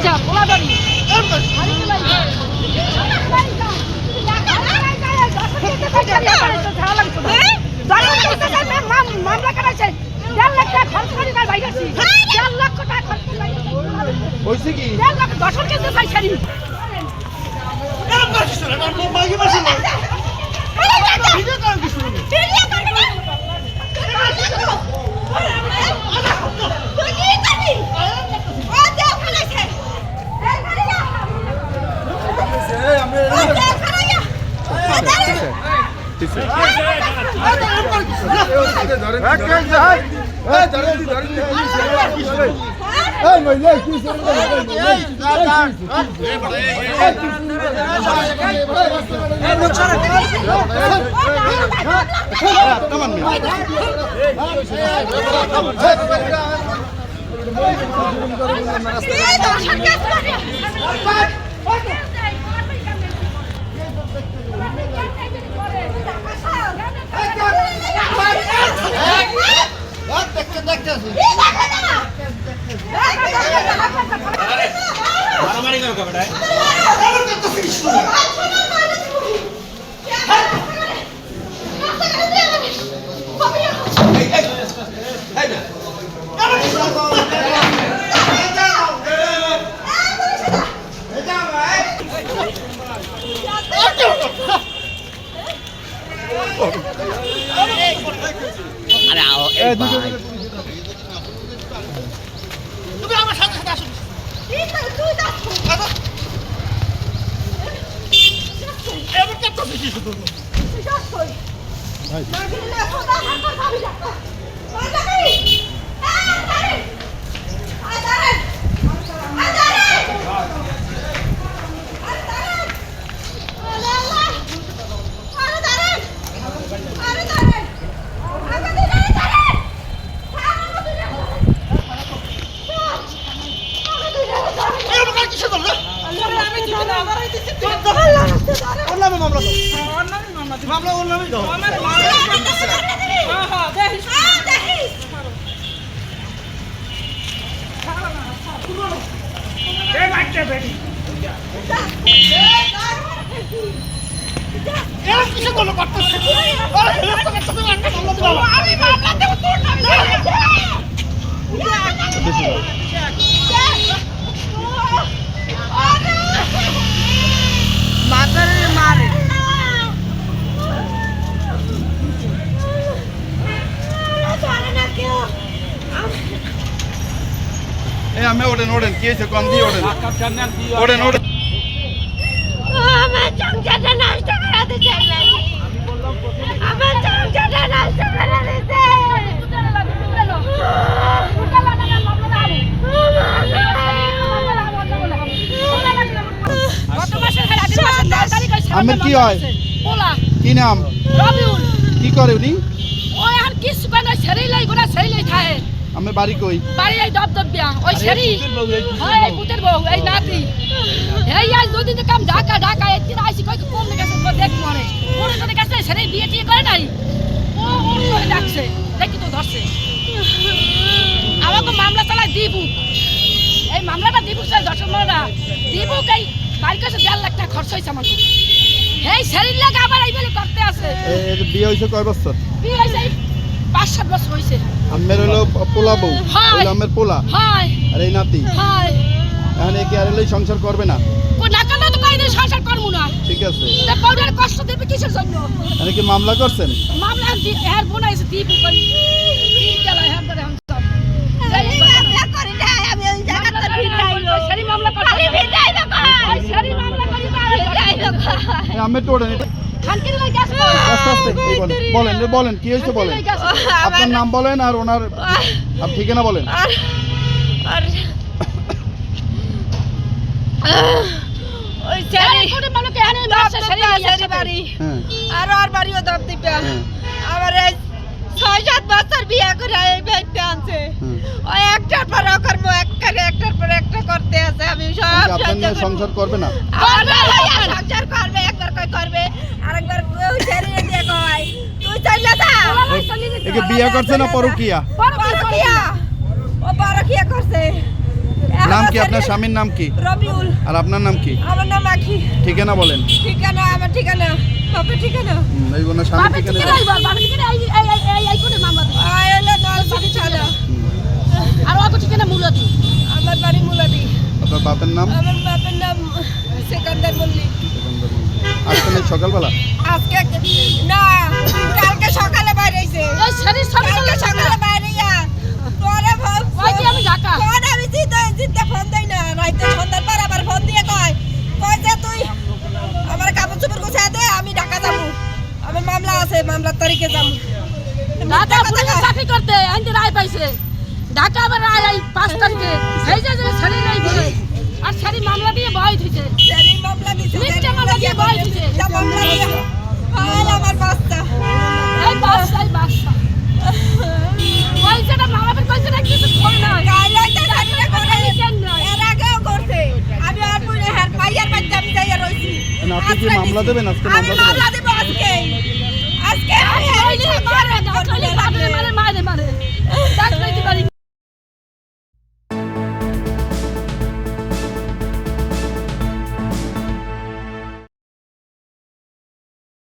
যা পোলা বাড়ি মামলা করেছে 1.5 লাখ টাকা খরচ করে তার ভাই গেছি 1.5 লাখ টাকা খরচ করে হইছে কি 1.5 লাখ দর্শন কেন্দ্র ভাই ছাড়ি এরকম করছিস না মাগি মাসে না ভিডিও কল কি শুরু মারামারি করো বেটা আরে আও এই ভাই তুমি আমার সাথে সাথে আসো তুই যাচ্ছ এমন কত বেশি শুধু তুই যাচ্ছ ভাই না খোদা হাত ভাবি যা ওই যাবি আমি ওড়েন ওড়েন কি হয়েছে কম দিয়ে ওড়েন ওড়েন ওড়েন আমার সংসারটা নষ্ট করে দিতে আমার সংসারটা নষ্ট করে দিতে আমার কি হয় পোলা কি নাম রবিউল কি করে উনি ও আর কিছু করে সেরিলাই গোনা সেরিলাই থাকে আমার বাড়ি কই বাড়ি এই দবদবিয়া ওই সেরি হয় এই পুতের বউ এই নাতি এই আজ দুই দিন কাম ঢাকা ঢাকা একদিন আইসি কই কোন গেছে তো দেখ মনে কোন কোন গেছে সেরি বিয়ে টিয়ে করে নাই ও ওর করে ডাকছে দেখি তো ধরছে আমাকে মামলা চালায় দিবু এই মামলাটা দিবু স্যার দর্শন মামলা দিবু কই বাড়ি কাছে 1.5 লাখ টাকা খরচ হইছে আমাকে এই সেরির লাগা আবার এই বলে করতে আছে এই বিয়ে হইছে কয় বছর বিয়ে হইছে 5-7 বছর হইছে আমার হলো পোলা বউ হলো আমার পোলা হয় আর এই নাতি হয় এখানে কি আর লই সংসার করবে না কই না কেন তো কই না সংসার করমু না ঠিক আছে তা বউটার কষ্ট দেবে কিসের জন্য এখানে কি মামলা করছেন মামলা এর বোনাইছে দিবি কই গেল হের ধরে हम सब বিয়া করি না আমি ওই জায়গাতে ভিড়াইলো সারি মামলা করতে খালি ভিড়াইলো কই সারি মামলা করি না ভিড়াইলো কই আমি টোড়েন খানকির লই গেছে আস্তে আস্তে বলেন বলেন কি হইছে বলেন আপনার নাম বলেন আর ওনার আপনি ঠিকানা বলেন আর ওই সারি কোটে মামলা কে আনে মাসে সারি বাড়ি হ্যাঁ আর ওর বাড়িও দাব দিবে আবার এই 6-7 বছর বিয়ে করে এই বেডটা আনছে ওই একটার পর করবো একটার পর একটা করতে আছে আমি সব আপনার সংসার করবে না সংসার করবে একবার কই করবে আরেকবার ওই ছেড়ে দিয়ে কয় তুই চাইলা যা একে বিয়ে করছে না পরকিয়া পরকিয়া ও পরকিয়া করছে নাম কি আপনার স্বামীর নাম কি রবিউল। আর আপনার নাম কি আমার নাম আখি। ঠিকানা বলেন ঠিকানা আমার ঠিকানা বাপের ঠিকানা এই ওনার স্বামীর বাবা ঠিকানা ঠিক নাই বল বাবা ঠিক নাই এই কোনে মামলা দিই আয়লা নলছিটি থানা। আর ও ঠিক না মূলতি আমার বাড়ি মুলাদি। আপনার বাপের নাম আমার বাপের নাম সেকান্দার মল্লিক। আসছেন এই সকালবেলা আজকে না কালকে সকালে বাইরে আইছে। এই শরীর সব কালকে সকালে বাইরে ইয়া তোরে ওই যে আমি ঢাকা ফোন আমি জিতে ফোন দেই না রাইতে সন্ধ্যার পর আবার ফোন দিয়ে কয় যে তুই আমার কাপড় চোপড় গুছায় দে আমি ঢাকা যাবো আমার মামলা আছে মামলার তারিখে যাবো ঢাকা পুলিশে চাকরি করতে আইতে রায় পাইছে ঢাকা আবার রায় এই 5 তারিখে এই যে শরীর নাই বলে আর শরীর মামলা দিয়ে ভয় দিছে সেরি মামলা দিছে মিথ্যা মামলা দিয়ে ভয় দিছে মামলা দিয়ে হাল আমার বাচ্চা এই বাচ্চা পয়সাটা মামাদের পয়সাটা কিছু করে না গাইলাইতে সাথে করে কেন নয় এর আগেও করছে আমি আর পুরে হার পাইয়ার বাচ্চা আমি যাইয়া রইছি আপনি কি মামলা দেবেন আজকে আমি মামলা দেব আজকে আমি মারে না মারে মারে